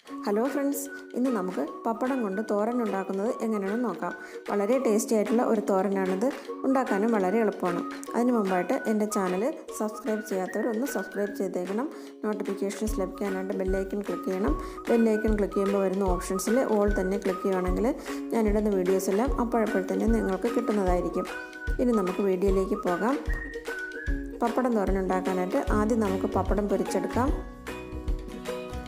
Hello friends, ഇന്ന് നമുക്ക് പപ്പടം കൊണ്ട് തോരൻ ഉണ്ടാക്കുന്നത് എങ്ങനെയാണെന്ന് നോക്കാം. വളരെ ടേസ്റ്റി ആയിട്ടുള്ള ഒരു തോരനാണിത്. ഉണ്ടാക്കാനും വളരെ എളുപ്പമാണ്. അതിന് മുമ്പായിട്ട് എൻ്റെ ചാനൽ സബ്സ്ക്രൈബ് ചെയ്യാത്തവർ ഒന്ന് സബ്സ്ക്രൈബ് ചെയ്തേക്കണം. നോട്ടിഫിക്കേഷൻസ് ലഭിക്കാനായിട്ട് ബെല്ലൈക്കൺ ക്ലിക്ക് ചെയ്യണം. ബെല്ലൈക്കൺ ക്ലിക്ക് ചെയ്യുമ്പോൾ വരുന്ന ഓപ്ഷൻസിൽ ഓൾ തന്നെ ക്ലിക്ക് ചെയ്യുകയാണെങ്കിൽ ഞാനിടുന്ന വീഡിയോസ് എല്ലാം അപ്പോഴപ്പോഴത്തന്നെ നിങ്ങൾക്ക് കിട്ടുന്നതായിരിക്കും. ഇനി നമുക്ക് വീഡിയോയിലേക്ക് പോകാം. പപ്പടം തോരൻ ഉണ്ടാക്കാനായിട്ട് ആദ്യം നമുക്ക് പപ്പടം പൊരിച്ചെടുക്കാം.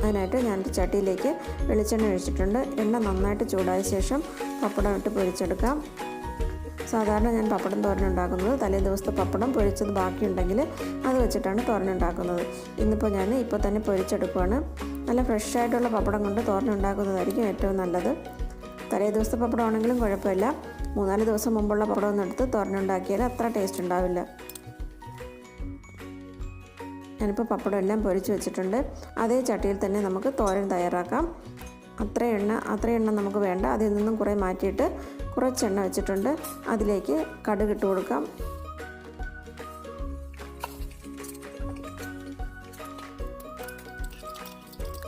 അതിനായിട്ട് ഞാനൊരു ചട്ടിയിലേക്ക് വെളിച്ചെണ്ണ ഒഴിച്ചിട്ടുണ്ട്. എണ്ണ നന്നായിട്ട് ചൂടായ ശേഷം പപ്പടം ഇട്ട് പൊരിച്ചെടുക്കാം. സാധാരണ ഞാൻ പപ്പടം തോരൻ ഉണ്ടാക്കുന്നത് തലേ ദിവസത്തെ പപ്പടം പൊരിച്ചത് ബാക്കിയുണ്ടെങ്കിൽ അത് വെച്ചിട്ടാണ് തോരൻ ഉണ്ടാക്കുന്നത്. ഇന്നിപ്പോൾ ഞാൻ ഇപ്പോൾ തന്നെ പൊരിച്ചെടുക്കുകയാണ്. നല്ല ഫ്രഷ് ആയിട്ടുള്ള പപ്പടം കൊണ്ട് തോരൻ ഉണ്ടാക്കുന്നതായിരിക്കും ഏറ്റവും നല്ലത്. തലേ ദിവസത്തെ പപ്പടം ആണെങ്കിലും കുഴപ്പമില്ല. 3-4 ദിവസം മുമ്പുള്ള പപ്പടം ഒന്നും എടുത്ത് തോരൻ ഉണ്ടാക്കിയാൽ അത്ര ടേസ്റ്റ് ഉണ്ടാവില്ല. ഞാനിപ്പോൾ പപ്പടം എല്ലാം പൊരിച്ച് വെച്ചിട്ടുണ്ട്. അതേ ചട്ടിയിൽ തന്നെ നമുക്ക് തോരൻ തയ്യാറാക്കാം. അത്ര എണ്ണ നമുക്ക് വേണ്ട. അതിൽ നിന്നും കുറേ മാറ്റിയിട്ട് കുറച്ച് എണ്ണ വെച്ചിട്ടുണ്ട്. അതിലേക്ക് കടുക് ഇട്ട് കൊടുക്കാം.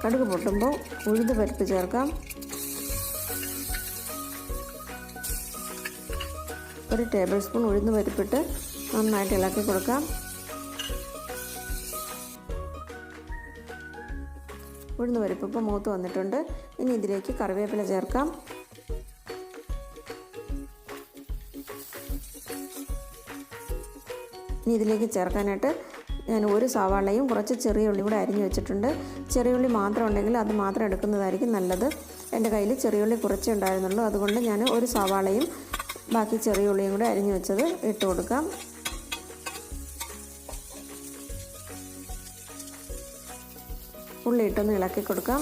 കടുക് പൊട്ടുമ്പോൾ ഉഴുത് പരിപ്പ് ചേർക്കാം. 1 ടേബിൾ സ്പൂൺ ഉഴുന്ന് പരിപ്പിട്ട് നന്നായിട്ട് ഇളക്കി കൊടുക്കാം. ഉഴുന്ന് പരിപ്പ് ഇപ്പോൾ മൂത്ത് വന്നിട്ടുണ്ട്. ഇനി ഇതിലേക്ക് കറിവേപ്പില ചേർക്കാം. ഇനി ഇതിലേക്ക് ചേർക്കാനായിട്ട് ഞാൻ 1 സവാളയും കുറച്ച് ചെറിയ ഉള്ളി കൂടെ അരിഞ്ഞു വെച്ചിട്ടുണ്ട്. ചെറിയ ഉള്ളി മാത്രം ഉണ്ടെങ്കിൽ അത് മാത്രം എടുക്കുന്നതായിരിക്കും നല്ലത്. എൻ്റെ കയ്യിൽ ചെറിയ ഉള്ളി കുറച്ചേ ഉണ്ടായിരുന്നുള്ളൂ. അതുകൊണ്ട് ഞാൻ 1 സവാളയും ബാക്കി ചെറിയ ഉള്ളിയും കൂടെ അരിഞ്ഞു വെച്ചത് ഇട്ട് കൊടുക്കാം. ഉള്ളി ഇട്ടൊന്ന് ഇളക്കി കൊടുക്കാം.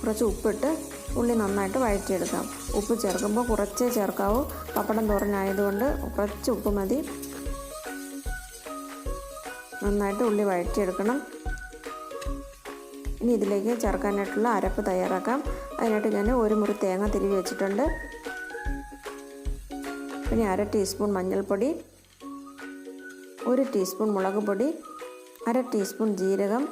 കുറച്ച് ഉപ്പിട്ട് ഉള്ളി നന്നായിട്ട് വഴറ്റിയെടുക്കാം. ഉപ്പ് ചേർക്കുമ്പോൾ കുറച്ചേ ചേർക്കാവൂ. പപ്പടം തോരനായതുകൊണ്ട് കുറച്ച് ഉപ്പ് മതി. നന്നായിട്ട് ഉള്ളി വഴറ്റിയെടുക്കണം. ഇനി ഇതിലേക്ക് ചേർക്കാനായിട്ടുള്ള അരപ്പ് തയ്യാറാക്കാം. അതിനായിട്ട് ഞാൻ 1 മുറി തേങ്ങ തിരുവി വെച്ചിട്ടുണ്ട്. പിന്നെ 1/2 ടീസ്പൂൺ മഞ്ഞൾപ്പൊടി, 1 ടീസ്പൂൺ മുളക് പൊടി, 1/2 ടീസ്പൂൺ ജീരകം,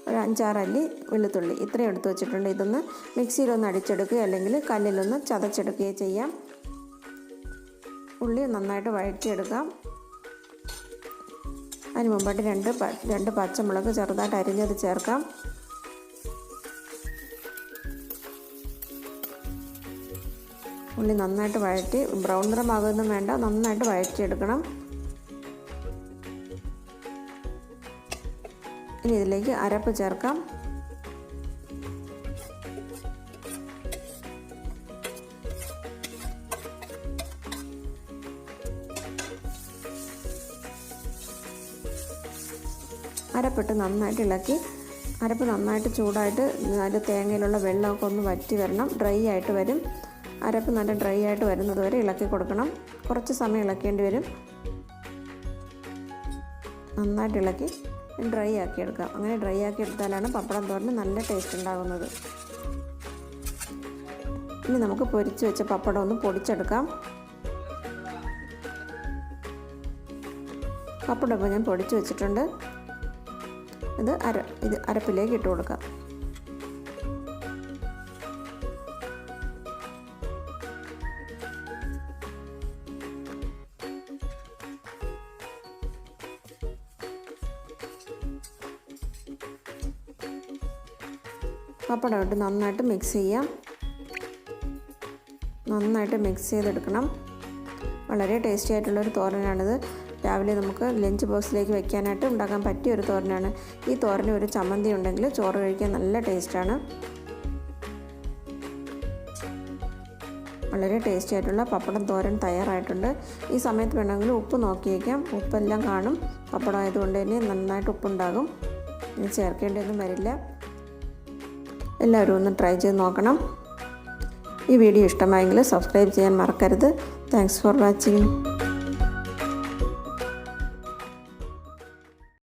ഒരു 5-6 അല്ലി വെളുത്തുള്ളി ഇത്രയും എടുത്ത് വെച്ചിട്ടുണ്ട്. ഇതൊന്ന് മിക്സിയിലൊന്ന് അടിച്ചെടുക്കുക അല്ലെങ്കിൽ കല്ലിലൊന്ന് ചതച്ചെടുക്കുകയോ ചെയ്യാം. ഉള്ളി നന്നായിട്ട് വഴറ്റിയെടുക്കാം. അതിന് മുമ്പായിട്ട് 2 പച്ചമുളക് ചെറുതായിട്ട് അരിഞ്ഞത് ചേർക്കാം. ഉള്ളി നന്നായിട്ട് വഴറ്റി ബ്രൗൺ നിറമാകുന്നതും വേണ്ട, നന്നായിട്ട് വഴറ്റിയെടുക്കണം. ഇനി ഇതിലേക്ക് അരപ്പ് ചേർക്കാം. അരപ്പിട്ട് നന്നായിട്ട് ഇളക്കി. അരപ്പ് നന്നായിട്ട് ചൂടായിട്ട് അതിൻ്റെ തേങ്ങയിലുള്ള വെള്ളമൊക്കെ ഒന്ന് വറ്റി വരണം. ഡ്രൈ ആയിട്ട് വരും. അരപ്പ് നല്ല ഡ്രൈ ആയിട്ട് വരുന്നത് വരെ ഇളക്കി കൊടുക്കണം. കുറച്ച് സമയം ഇളക്കേണ്ടി വരും. നന്നായിട്ട് ഇളക്കി ഡ്രൈ ആക്കി എടുക്കാം. അങ്ങനെ ഡ്രൈ ആക്കി എടുത്താലാണ് പപ്പടം തോരന് നല്ല ടേസ്റ്റ് ഉണ്ടാകുന്നത്. ഇനി നമുക്ക് പൊരിച്ച് വെച്ച പപ്പടം ഒന്ന് പൊടിച്ചെടുക്കാം. പപ്പടം ഇപ്പോൾ ഞാൻ പൊടിച്ച് വെച്ചിട്ടുണ്ട്. ഇത് അരപ്പിലേക്ക് ഇട്ട് കൊടുക്കാം. പപ്പടം ഇട്ട് നന്നായിട്ട് മിക്സ് ചെയ്യാം. നന്നായിട്ട് മിക്സ് ചെയ്തെടുക്കണം. വളരെ ടേസ്റ്റി ആയിട്ടുള്ളൊരു തോരനാണിത്. രാവിലെ നമുക്ക് ലഞ്ച് ബോക്സിലേക്ക് വെക്കാനായിട്ട് ഉണ്ടാക്കാൻ പറ്റിയ ഒരു തോരനാണ്. ഈ തോരന് ഒരു ചമ്മന്തി ഉണ്ടെങ്കിൽ ചോറ് കഴിക്കാൻ നല്ല ടേസ്റ്റാണ്. വളരെ ടേസ്റ്റി ആയിട്ടുള്ള പപ്പടം തോരൻ തയ്യാറായിട്ടുണ്ട്. ഈ സമയത്ത് വേണമെങ്കിൽ ഉപ്പ് നോക്കി വയ്ക്കാം. ഉപ്പെല്ലാം കാണും. പപ്പടം ആയതുകൊണ്ട് തന്നെ നന്നായിട്ട് ഉപ്പുണ്ടാകും. ഇനി ചേർക്കേണ്ടിയൊന്നും വരില്ല. എല്ലാവരും ഒന്ന് ട്രൈ ചെയ്ത് നോക്കണം. ഈ വീഡിയോ ഇഷ്ടമായെങ്കിൽ സബ്സ്ക്രൈബ് ചെയ്യാൻ മറക്കരുത്. Thanks for watching.